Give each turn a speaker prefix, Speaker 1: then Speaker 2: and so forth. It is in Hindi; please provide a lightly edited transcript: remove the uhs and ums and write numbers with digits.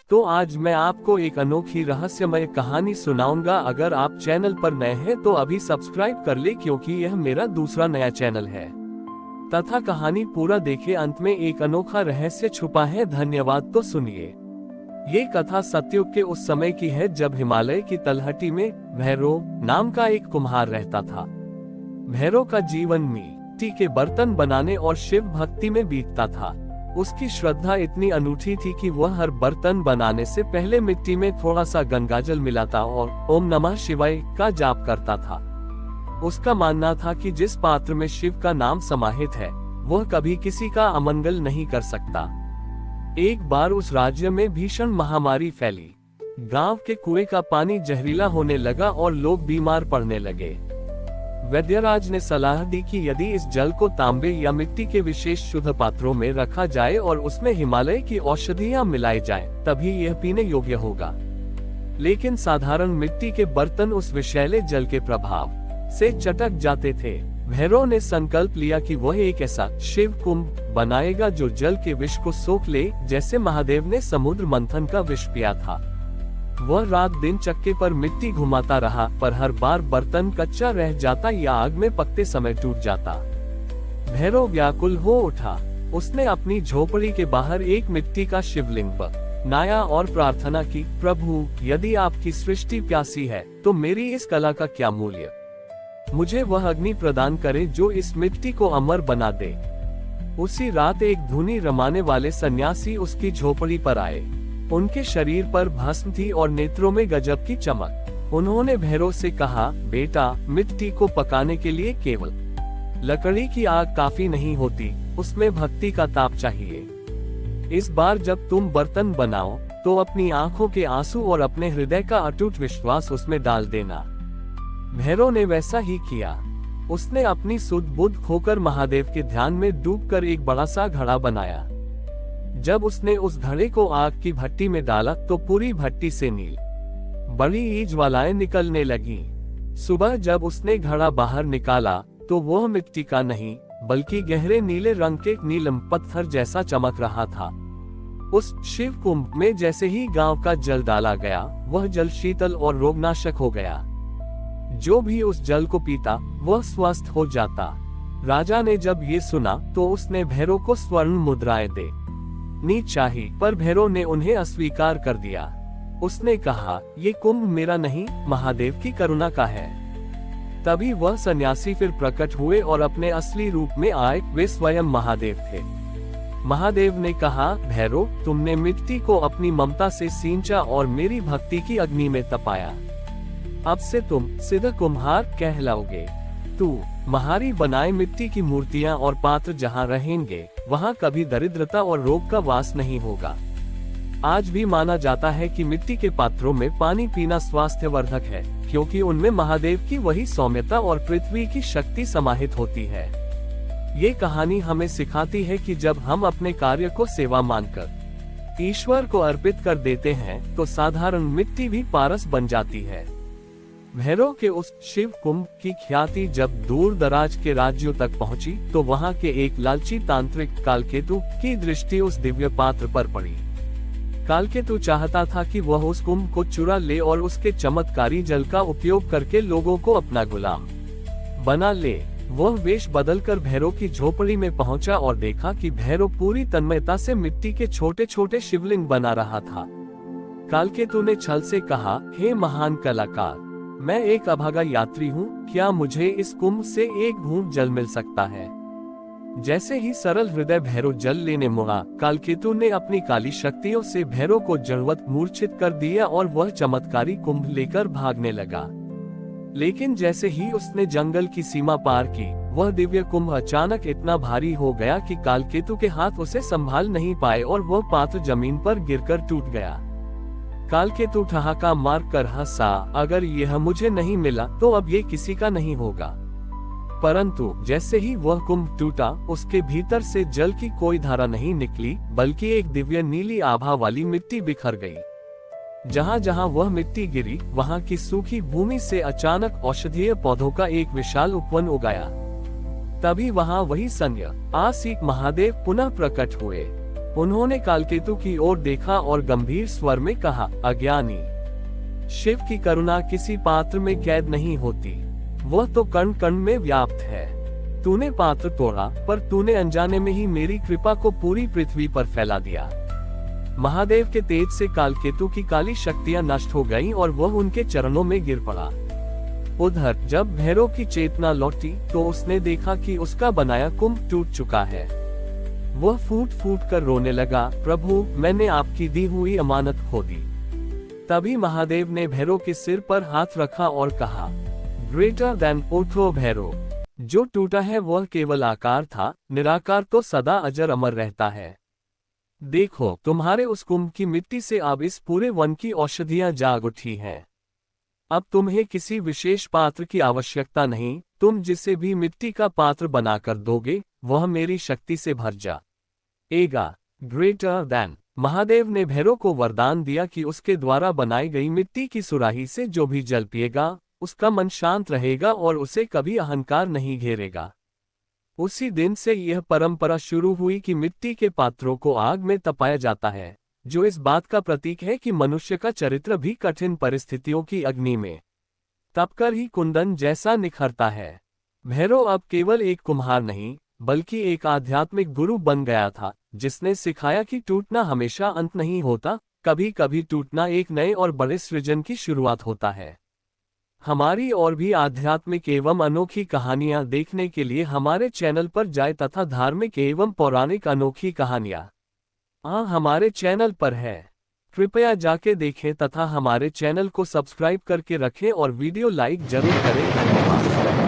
Speaker 1: तो आज मैं आपको एक अनोखी रहस्यमय कहानी सुनाऊंगा। अगर आप चैनल पर नए हैं तो अभी सब्सक्राइब कर ले, क्योंकि यह मेरा दूसरा नया चैनल है। तथा कहानी पूरा देखे, अंत में एक अनोखा रहस्य छुपा है। धन्यवाद। तो सुनिए। ये कथा सतयुग के उस समय की है जब हिमालय की तलहटी में भैरव नाम का एक कुम्हार रहता था। भैरव का जीवन मिट्टी के बर्तन बनाने और शिव भक्ति में बीतता था। उसकी श्रद्धा इतनी अनूठी थी कि वह हर बर्तन बनाने से पहले मिट्टी में थोड़ा सा गंगाजल मिलाता और ओम नमः शिवाय का जाप करता था। उसका मानना था कि जिस पात्र में शिव का नाम समाहित है वह कभी किसी का अमंगल नहीं कर सकता। एक बार उस राज्य में भीषण महामारी फैली। गांव के कुएं का पानी जहरीला होने लगा और लोग बीमार पड़ने लगे। वैद्यराज ने सलाह दी कि यदि इस जल को तांबे या मिट्टी के विशेष शुद्ध पात्रों में रखा जाए और उसमें हिमालय की औषधियां मिलाई जाए, तभी यह पीने योग्य होगा। लेकिन साधारण मिट्टी के बर्तन उस विषैले जल के प्रभाव से चटक जाते थे। भैरव ने संकल्प लिया कि वह एक ऐसा शिव कुंभ बनाएगा जो जल के विष को सोख ले, जैसे महादेव ने समुद्र मंथन का विष पिया था। वह रात दिन चक्के पर मिट्टी घुमाता रहा, पर हर बार बर्तन कच्चा रह जाता या आग में पकते समय टूट जाता। भैरव व्याकुल हो उठा। उसने अपनी झोपड़ी के बाहर एक मिट्टी का शिवलिंग बनाया और प्रार्थना की, प्रभु, यदि आपकी सृष्टि प्यासी है तो मेरी इस कला का क्या मूल्य। मुझे वह अग्नि प्रदान करे जो इस मिट्टी को अमर बना दे। उसी रात एक धुनी रमाने वाले सन्यासी उसकी झोपड़ी पर आए। उनके शरीर पर भस्म थी और नेत्रों में गजब की चमक। उन्होंने भैरव से कहा, बेटा, मिट्टी को पकाने के लिए केवल लकड़ी की आग काफी नहीं होती, उसमें भक्ति का ताप चाहिए। इस बार जब तुम बर्तन बनाओ तो अपनी आंखों के आंसू और अपने हृदय का अटूट विश्वास उसमें डाल देना। भैरव ने वैसा ही किया। उसने अपनी सुध बुद्ध खोकर महादेव के ध्यान में डूबकर एक बड़ा सा घड़ा बनाया। जब उसने उस घड़े को आग की भट्टी में डाला तो पूरी भट्टी से नील बड़ी ज्वालाएं निकलने लगी। सुबह जब उसने घड़ा बाहर निकाला तो वह मिट्टी का नहीं बल्कि गहरे नीले रंग के नीलम पत्थर जैसा चमक रहा था। उस शिव कुंभ में जैसे ही गांव का जल डाला गया, वह जल शीतल और रोगनाशक हो गया। जो भी उस जल को पीता वह स्वस्थ हो जाता। राजा ने जब ये सुना तो उसने भैरव को स्वर्ण मुद्राएं देनी चाहिए, पर भैरव ने उन्हें अस्वीकार कर दिया। उसने कहा, ये कुंभ मेरा नहीं, महादेव की करुणा का है। तभी वह सन्यासी फिर प्रकट हुए और अपने असली रूप में आए। वे स्वयं महादेव थे। महादेव ने कहा, भैरव, तुमने मिट्टी को अपनी ममता से सींचा और मेरी भक्ति की अग्नि में तपाया। अब से तुम सिद्ध कुम्हार कहलाओगे। तू महारी बनाए मिट्टी की मूर्तियां और पात्र जहां रहेंगे, वहां कभी दरिद्रता और रोग का वास नहीं होगा। आज भी माना जाता है कि मिट्टी के पात्रों में पानी पीना स्वास्थ्यवर्धक है, क्योंकि उनमें महादेव की वही सौम्यता और पृथ्वी की शक्ति समाहित होती है। ये कहानी हमें सिखाती है कि जब हम अपने कार्य को सेवा मानकर ईश्वर को अर्पित कर देते हैं तो साधारण मिट्टी भी पारस बन जाती है। भैरव के उस शिव कुंभ की ख्याति जब दूर दराज के राज्यों तक पहुंची तो वहां के एक लालची तांत्रिक कालकेतु की दृष्टि उस दिव्य पात्र पर पड़ी। कालकेतु चाहता था कि वह उस कुंभ को चुरा ले और उसके चमत्कारी जल का उपयोग करके लोगों को अपना गुलाम बना ले। वह वेश बदलकर भैरव की झोपड़ी में पहुंचा और देखा कि भैरव पूरी तन्मयता से मिट्टी के छोटे छोटे शिवलिंग बना रहा था। कालकेतु ने छल से कहा, हे महान कलाकार, मैं एक अभागा यात्री हूँ, क्या मुझे इस कुंभ से एक बूंद जल मिल सकता है। जैसे ही सरल हृदय भैरव जल लेने मुड़ा, कालकेतु ने अपनी काली शक्तियों से भैरव को जड़वत मूर्छित कर दिया और वह चमत्कारी कुंभ लेकर भागने लगा। लेकिन जैसे ही उसने जंगल की सीमा पार की, वह दिव्य कुंभ अचानक इतना भारी हो गया कि कालकेतु के हाथ उसे संभाल नहीं पाए और वह पात्र जमीन पर गिरकर टूट गया। कालकेतु ठहाका मार कर हंसा, अगर यह मुझे नहीं मिला तो अब ये किसी का नहीं होगा। परंतु जैसे ही वह कुंभ टूटा, उसके भीतर से जल की कोई धारा नहीं निकली, बल्कि एक दिव्य नीली आभा वाली मिट्टी बिखर गई। जहां जहां वह मिट्टी गिरी, वहां की सूखी भूमि से अचानक औषधीय पौधों का एक विशाल उपवन उगाया। तभी वहां वही सन्यासी महादेव पुनः प्रकट हुए। उन्होंने कालकेतु की ओर देखा और गंभीर स्वर में कहा, अज्ञानी, शिव की करुणा किसी पात्र में कैद नहीं होती, वह तो कण कण में व्याप्त है। तूने पात्र तोड़ा, पर तूने अनजाने में ही मेरी कृपा को पूरी पृथ्वी पर फैला दिया। महादेव के तेज से कालकेतु की काली शक्तियां नष्ट हो गईं और वह उनके चरणों में गिर पड़ा। उधर जब भैरव की चेतना लौटी तो उसने देखा कि उसका बनाया कुंभ टूट चुका है। वह फूट फूट कर रोने लगा, प्रभु, मैंने आपकी दी हुई अमानत खो दी। तभी महादेव ने भैरव के सिर पर हाथ रखा और कहा, ग्रेटर देन ओथो भैरव, जो टूटा है वह केवल आकार था, निराकार तो सदा अजर अमर रहता है। देखो, तुम्हारे उस कुंभ की मिट्टी से अब इस पूरे वन की औषधियां जाग उठी हैं। अब तुम्हें किसी विशेष पात्र की आवश्यकता नहीं, तुम जिसे भी मिट्टी का पात्र बनाकर दोगे वह मेरी शक्ति से भर जाएगा। Greater than. महादेव ने भैरव को वरदान दिया कि उसके द्वारा बनाई गई मिट्टी की सुराही से जो भी जल पिएगा उसका मन शांत रहेगा और उसे कभी अहंकार नहीं घेरेगा। उसी दिन से यह परंपरा शुरू हुई कि मिट्टी के पात्रों को आग में तपाया जाता है, जो इस बात का प्रतीक है कि मनुष्य का चरित्र भी कठिन परिस्थितियों की अग्नि में तपकर ही कुंदन जैसा निखरता है। भैरव अब केवल एक कुम्हार नहीं, बल्कि एक आध्यात्मिक गुरु बन गया था, जिसने सिखाया कि टूटना हमेशा अंत नहीं होता, कभी कभी टूटना एक नए और बड़े सृजन की शुरुआत होता है। हमारी और भी आध्यात्मिक एवं अनोखी कहानियां देखने के लिए हमारे चैनल पर जाएं तथा धार्मिक एवं पौराणिक अनोखी कहानियां हमारे चैनल पर है। कृपया जाके देखें तथा हमारे चैनल को सब्सक्राइब करके रखें और वीडियो लाइक जरूर करें। धन्यवाद।